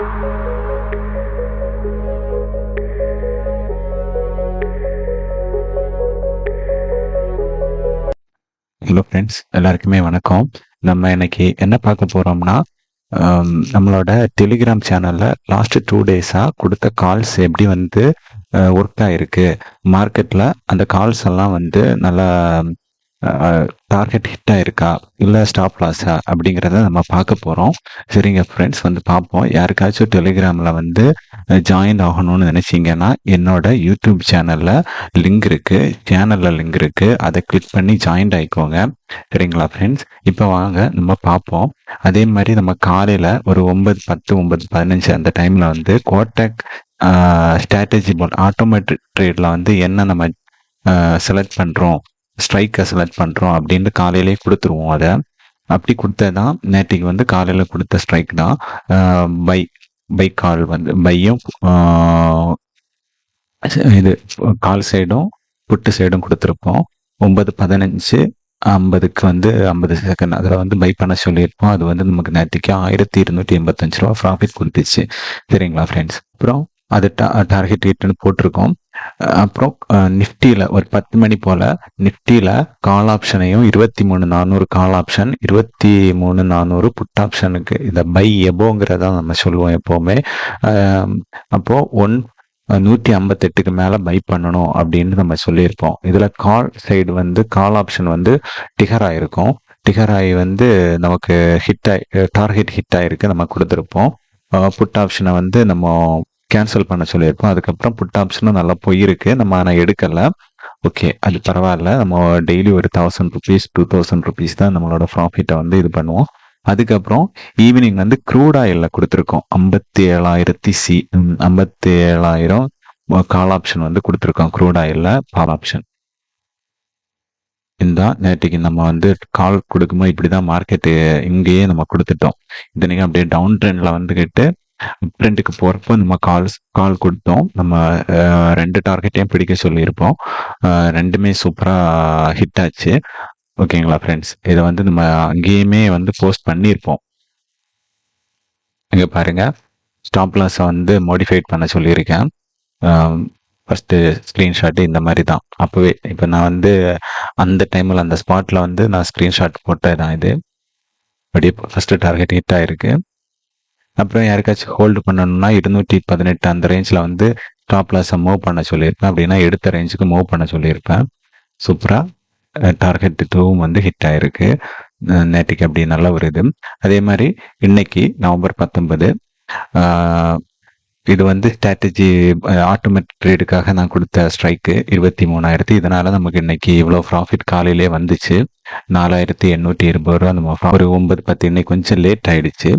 Hello friends, எல்லாருக்குமே வணக்கம். நம்ம இன்னைக்கு என்ன பார்க்க போறோம்னா, நம்மளோட டெலிகிராம் சேனல்ல லாஸ்ட் 2 டேஸா குடுத்த கால்ஸ் எப்படி வந்து ஒர்க் ஆயிருக்கு. மார்க்கெட்ல அந்த கால்ஸ் எல்லாம் வந்து நல்லா டார்கெட் ஹிட் ஆயிருக்கா, இல்ல ஸ்டாப் லாஸா அப்படிங்கிறத நம்ம பார்க்க போறோம். சரிங்க ஃப்ரெண்ட்ஸ், வந்து பார்ப்போம். யாருக்காச்சும் டெலிகிராம்ல வந்து ஜாயின் ஆகணும்னு நினைச்சீங்கன்னா, என்னோட யூடியூப் சேனல்ல லிங்க் இருக்கு. சேனல்ல லிங்க் இருக்கு. அதை கிளிக் பண்ணி ஜாயின் ஆயிக்கோங்க. சரிங்களா ஃப்ரெண்ட்ஸ்? இப்போ வாங்க நம்ம பார்ப்போம். அதே மாதிரி நம்ம காலையில ஒரு 9:10, 9:15 அந்த டைம்ல வந்து கோட்டக் ஸ்ட்ராட்டஜி போர்ட் ஆட்டோமேட்டிக் ட்ரேட்ல வந்து என்ன நம்ம செலக்ட் பண்றோம், ஸ்ட்ரைக்கை செலக்ட் பண்றோம் அப்படின்னு காலையிலேயே கொடுத்துருவோம். அதை அப்படி கொடுத்ததான் நேற்றுக்கு வந்து காலையில கொடுத்த ஸ்ட்ரைக் தான். பை பை கால் வந்து பையும் இது கால் சைடும் புட்டு சைடும் கொடுத்துருப்போம். 9:15 50க்கு வந்து 50 செகண்ட் அதில் வந்து பை பண்ண சொல்லியிருப்போம். அது வந்து நமக்கு நேற்றுக்கு 1285 ரூபா ப்ராஃபிட் கொடுத்துச்சு. சரிங்களா ஃப்ரெண்ட்ஸ்? அப்புறம் அது டார்கெட் ஹிட்னு போட்டிருக்கோம். அப்புறம் நிஃப்டியில் ஒரு 10 மணி போல் நிஃப்டியில் கால் ஆப்ஷனையும் 23,400 கால் ஆப்ஷன், 23,400 புட் ஆப்ஷனுக்கு இந்த பை எபோங்கிறத நம்ம சொல்லுவோம் எப்போவுமே. அப்போது 158க்கு மேலே பை பண்ணணும் அப்படின்னு நம்ம சொல்லியிருப்போம். இதில் கால் சைடு வந்து கால் ஆப்ஷன் வந்து டிகர் ஆகிருக்கும். டிகர் ஆகி வந்து நமக்கு டார்கெட் ஹிட் ஆகிருக்கு, நம்ம கொடுத்துருப்போம். புட் ஆப்ஷனை வந்து நம்ம கேன்சல் பண்ண சொல்லியிருப்போம். அதுக்கப்புறம் புட் ஆப்ஷனும் நல்லா போயிருக்கு, நம்ம ஆனால் எடுக்கலை. ஓகே, அது பரவாயில்ல. நம்ம டெய்லி ஒரு 1000 ருபீஸ் 2000 ருபீஸ் தான் நம்மளோட ப்ராஃபிட்டை வந்து இது பண்ணுவோம். அதுக்கப்புறம் ஈவினிங் வந்து க்ரூட் ஆயில்ல கொடுத்துருக்கோம். 57,000 கால் ஆப்ஷன் வந்து கொடுத்துருக்கோம். க்ரூட் ஆயில்ல கால் ஆப்ஷன் இந்த நேற்றுக்கு நம்ம வந்து கால் கொடுக்கும்போது இப்படிதான் மார்க்கெட்டு இங்கேயே நம்ம கொடுத்துட்டோம். இத்தனைக்கும் அப்படியே டவுன் ட்ரெண்ட்ல வந்துகிட்டு ட்ரெண்டுக்கு போறப்போ நம்ம கால் கொடுத்தோம். நம்ம 2 டார்கெட்டையும் பிடிக்க சொல்லியிருப்போம். ரெண்டுமே சூப்பரா ஹிட் ஆச்சு. ஓகேங்களா ஃப்ரெண்ட்ஸ்? இதை வந்து நம்ம அங்கேயுமே வந்து போஸ்ட் பண்ணியிருப்போம். இங்க பாருங்க, ஸ்டாப் லாஸை வந்து மாடிஃபைட் பண்ண சொல்லியிருக்கேன். ஃபஸ்ட்டு ஸ்க்ரீன்ஷாட்டு இந்த மாதிரி தான். அப்போவே இப்போ நான் வந்து அந்த டைமில் அந்த ஸ்பாட்டில் வந்து நான் ஸ்க்ரீன்ஷாட் போட்டது தான் இது. அப்படியே ஃபஸ்ட்டு டார்கெட் ஹிட் ஆயிருக்கு. அப்புறம் யாருக்காச்சும் ஹோல்டு பண்ணணும்னா 218 அந்த ரேஞ்சில் வந்து ஸ்டாப் லாஸை மூவ் பண்ண சொல்லியிருப்பேன். அப்படின்னா எடுத்த ரேஞ்சுக்கு மூவ் பண்ண சொல்லியிருப்பேன். சூப்பராக டார்கெட் டூவும் வந்து ஹிட் ஆயிருக்கு நேற்றுக்கு. அப்படி நல்ல ஒரு இது. அதே மாதிரி இன்னைக்கு நவம்பர் 19 இது வந்து ஸ்ட்ராட்டஜி ஆட்டோமேட்டிக் ட்ரேடுக்காக நான் கொடுத்த ஸ்ட்ரைக்கு 23,000. இதனால நமக்கு இன்னைக்கு இவ்வளோ ப்ராஃபிட் காலையிலே வந்துச்சு. 4,820 ரூபா. நம்ம ஒரு 9:10 இன்னைக்கு கொஞ்சம் லேட் ஆயிடுச்சு.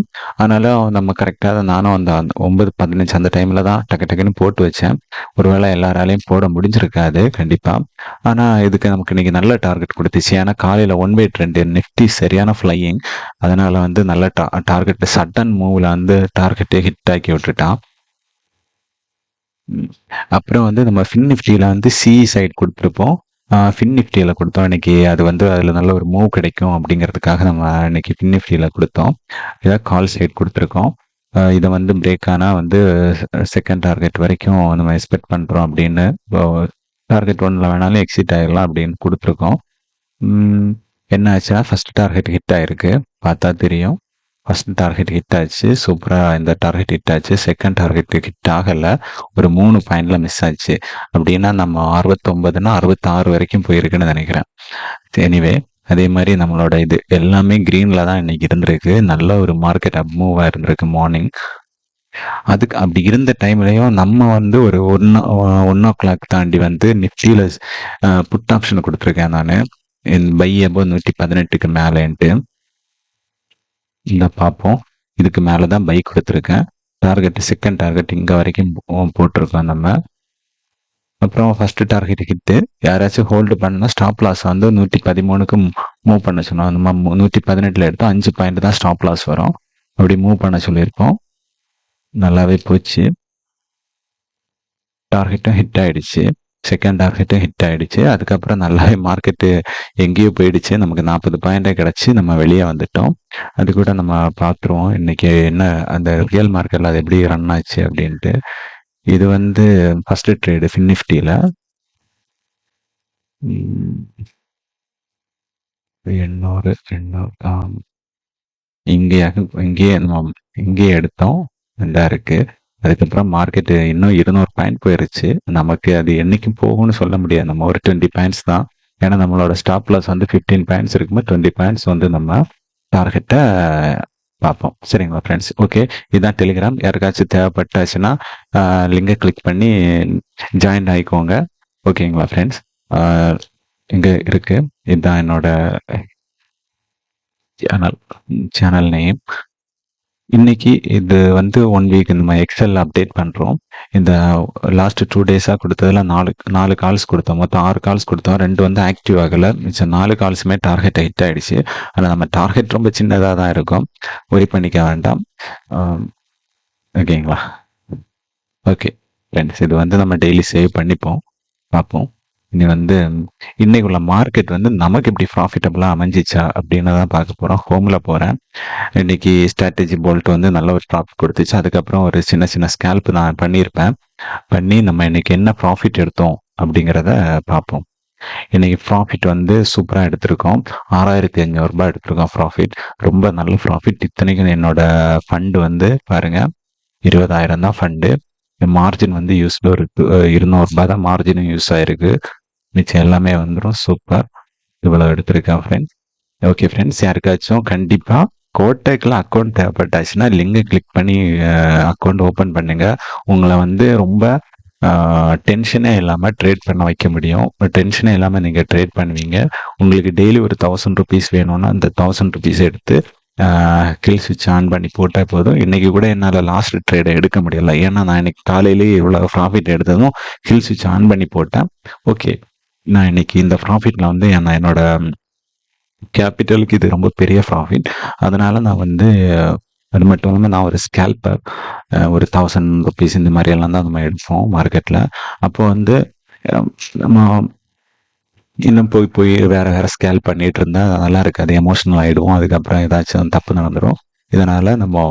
ஆனாலும் நம்ம கரெக்டாக நானும் அந்த 9:15 அந்த டைமில் தான் டக்கு டக்குன்னு போட்டு வச்சேன். ஒருவேளை எல்லாராலையும் போட முடிஞ்சிருக்காது கண்டிப்பாக. ஆனால் இதுக்கு நமக்கு இன்னைக்கு நல்ல டார்கெட் கொடுத்துச்சு. ஏன்னா காலையில் 1 ட்ரெண்ட் நிஃப்டி சரியான ஃப்ளையிங். அதனால வந்து நல்ல டார்கெட் சடன் மூவ்ல வந்து டார்கெட்டை ஹிட் ஆக்கி விட்டுட்டான். அப்புறம் வந்து நம்ம ஃபின் நிஃப்டியில் வந்து சிஇ சைட் கொடுத்துருப்போம். ஃபின் நிஃப்டியில் கொடுத்தோம் இன்னைக்கு. அது வந்து அதில் நல்ல ஒரு மூவ் கிடைக்கும் அப்படிங்கிறதுக்காக நம்ம இன்னைக்கு ஃபின் நிஃப்டியில் கொடுத்தோம். இதை கால் சைட் கொடுத்துருக்கோம். இதை வந்து பிரேக் ஆனால் வந்து செகண்ட் டார்கெட் வரைக்கும் நம்ம எக்ஸ்பெக்ட் பண்ணுறோம் அப்படின்னு. டார்கெட் 1ல் வேணாலும் எக்ஸிட் ஆகிடலாம் அப்படின்னு கொடுத்துருக்கோம். என்ன ஆச்சுன்னா ஃபஸ்ட் டார்கெட் ஹிட் ஆயிருக்கு, பார்த்தா தெரியும். ஃபர்ஸ்ட் டார்கெட் ஹிட் ஆச்சு, சூப்பராக இந்த டார்கெட் ஹிட் ஆச்சு. செகண்ட் டார்கெட் ஹிட் ஆகலை, ஒரு 3 பாயிண்ட்ல மிஸ் ஆச்சு. அப்படின்னா நம்ம 69னா 66 வரைக்கும் போயிருக்குன்னு நினைக்கிறேன். எனிவே அதே மாதிரி நம்மளோட இது எல்லாமே க்ரீனில் தான் இன்னைக்கு இருந்திருக்கு. நல்ல ஒரு மார்க்கெட் அப் மூவாக இருந்திருக்கு மார்னிங். அதுக்கு அப்படி இருந்த டைம்லையும் நம்ம வந்து ஒரு 1 தாண்டி வந்து நிஃப்டியில் புட் ஆப்ஷன் கொடுத்துருக்கேன் நான். பை அபோவ் 118க்கு மேலேன்ட்டு இந்த பார்ப்போம். இதுக்கு மேலே தான் பை கொடுத்துருக்கேன். டார்கெட் செகண்ட் டார்கெட் இங்கே வரைக்கும் போட்டிருக்கோம் நம்ம. அப்புறம் ஃபர்ஸ்ட் டார்கெட் ஹிட்டு. யாராச்சும் ஹோல்டு பண்ணால் ஸ்டாப் லாஸ் வந்து 113க்கு மூவ் பண்ண சொன்னோம். நம்ம 118 எடுத்தோம். 5 பாயிண்ட் தான் ஸ்டாப் லாஸ் வரும். அப்படி மூவ் பண்ண சொல்லியிருப்போம். நல்லாவே போச்சு. டார்கெட்டும் ஹிட் ஆயிடுச்சு. செகண்ட் டார்கெட்டும் ஹிட் ஆயிடுச்சு. அதுக்கப்புறம் நல்லாவே மார்க்கெட்டு எங்கேயோ போயிடுச்சு. நமக்கு 40 பாயிண்டே கிடச்சி நம்ம வெளியே வந்துட்டோம். அது கூட நம்ம பார்த்துருவோம் இன்னைக்கு என்ன அந்த ரியல் மார்க்கெட்டில் அது எப்படி ரன் ஆச்சு அப்படின்ட்டு. இது வந்து ஃபர்ஸ்ட் ட்ரேடு ஃபின் நிஃப்டியில் 800 200 இங்கேயே நம்ம இங்கேயே எடுத்தோம். இதா இருக்கு. அதுக்கப்புறம் மார்க்கெட்டு இன்னும் 200 பாயிண்ட் போயிருச்சு. நமக்கு அது என்னைக்கும் போகும்னு சொல்ல முடியாது. நம்ம ஒரு 20 பாயிண்ட்ஸ் தான். ஏன்னா நம்மளோட ஸ்டாப் லாஸ் வந்து 15 பாயிண்ட்ஸ் இருக்கும்போது 20 பாயிண்ட்ஸ் வந்து நம்ம டார்கெட்டை பார்ப்போம். சரிங்களா ஃப்ரெண்ட்ஸ்? ஓகே, இதுதான் டெலிகிராம். யாருக்காச்சும் தேவைப்பட்டாச்சுன்னா லிங்கை கிளிக் பண்ணி ஜாயின் ஆகிக்கோங்க. ஓகேங்களா ஃப்ரெண்ட்ஸ்? இங்கே இருக்கு. இதுதான் என்னோட சேனல் நேம். இன்னைக்கு இது வந்து 1 வீக் நம்ம எக்ஸல் அப்டேட் பண்ணுறோம். இந்த லாஸ்ட் 2 டேஸாக கொடுத்ததுல 4 கால்ஸ் கொடுத்தோம். மொத்தம் 6 கால்ஸ் கொடுத்தோம். 2 வந்து ஆக்டிவ் ஆகலை. மிச்சம் 4 கால்ஸுமே டார்கெட் ஹிட் ஆகிடுச்சு. ஆனால் நம்ம டார்கெட் ரொம்ப சின்னதாக தான் இருக்கும். ஒரி பண்ணிக்க வேண்டாம். ஓகேங்களா? ஓகே ஃப்ரெண்ட்ஸ், இது வந்து நம்ம டெய்லி சேவ் பண்ணிப்போம், பார்ப்போம். இனி வந்து இன்னைக்குள்ள மார்க்கெட் வந்து நமக்கு எப்படி ப்ராஃபிட்டபுளாக அமைஞ்சிச்சா அப்படின்னு தான் பார்க்க போகிறோம். ஹோமில் போகிறேன். இன்னைக்கு ஸ்ட்ராட்டஜி போல்ட் வந்து நல்ல ஒரு ப்ராஃபிட் கொடுத்துச்சு. அதுக்கப்புறம் ஒரு சின்ன ஸ்கேல்ப் நான் பண்ணியிருப்பேன். பண்ணி நம்ம இன்னைக்கு என்ன ப்ராஃபிட் எடுத்தோம் அப்படிங்கிறத பார்ப்போம். இன்னைக்கு ப்ராஃபிட் வந்து சூப்பராக எடுத்திருக்கோம். 6500 ரூபாய் எடுத்திருக்கோம் ப்ராஃபிட். ரொம்ப நல்ல ப்ராஃபிட். இத்தனைக்கும் என்னோட ஃபண்டு வந்து பாருங்க 20,000 தான் ஃபண்டு. மார்ஜின் வந்து யூஸ்ல ஒரு 200 ரூபாய் தான் மார்ஜினும் யூஸ் ஆயிருக்கு. மிச்சம் எல்லாமே வந்துடும். சூப்பர். இவ்வளோ எடுத்திருக்கேன் ஃப்ரெண்ட்ஸ். ஓகே ஃப்ரெண்ட்ஸ், யாருக்காச்சும் கண்டிப்பாக கோட்டக்கில் அக்கௌண்ட் தேவைப்பட்டாச்சுன்னா லிங்கை கிளிக் பண்ணி அக்கௌண்ட் ஓப்பன் பண்ணுங்க. உங்களை வந்து ரொம்ப டென்ஷனே இல்லாமல் ட்ரேட் பண்ண வைக்க முடியும். டென்ஷனே இல்லாமல் நீங்கள் ட்ரேட் பண்ணுவீங்க. உங்களுக்கு டெய்லி ஒரு 1000 ருபீஸ் வேணும்னா அந்த 1000 ருபீஸ் எடுத்து கில் ஸ்விட்ச் ஆன் பண்ணி போட்டால் போதும். இன்னைக்கு கூட என்னால் லாஸ்ட் ட்ரேடை எடுக்க முடியல. ஏன்னா நான் இன்னைக்கு காலையிலேயே இவ்வளோ ப்ராஃபிட் எடுத்ததும் கில் ஸ்விட்ச் ஆன் பண்ணி போட்டேன். ஓகே, நான் இன்னைக்கு இந்த ப்ராஃபிட்டில் வந்து என்னோட கேபிட்டலுக்கு இது ரொம்ப பெரிய ப்ராஃபிட். அதனால நான் வந்து அது மட்டும் இல்லாமல் நான் ஒரு ஸ்கேல்பர் ஒரு 1000 ருபீஸ் இந்த மாதிரி எல்லாம் தான் நம்ம எடுப்போம் மார்க்கெட்டில். அப்போ வந்து நம்ம இன்னும் போய் வேற ஸ்கேல் பண்ணிட்டு இருந்தா நல்லா இருக்காது. எமோஷனல் ஆகிடுவோம். அதுக்கப்புறம் ஏதாச்சும் தப்பு நடந்துடும். இதனால நம்ம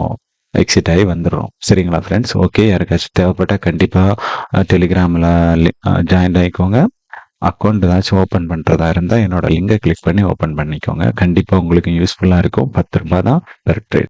எக்ஸிட் ஆகி வந்துடுறோம். சரிங்களா ஃப்ரெண்ட்ஸ்? ஓகே, யாருக்காச்சும் தேவைப்பட்டால் கண்டிப்பாக டெலிகிராமில் ஜாயின் ஆகிக்கோங்க. அக்கௌண்ட் ஏதாச்சும் ஓப்பன் பண்ணுறதா இருந்தால் என்னோட லிங்கை கிளிக் பண்ணி ஓப்பன் பண்ணிக்கோங்க. கண்டிப்பாக உங்களுக்கு யூஸ்ஃபுல்லாக இருக்கும். 10 ரூபாய் தான் பெர் ட்ரேட்.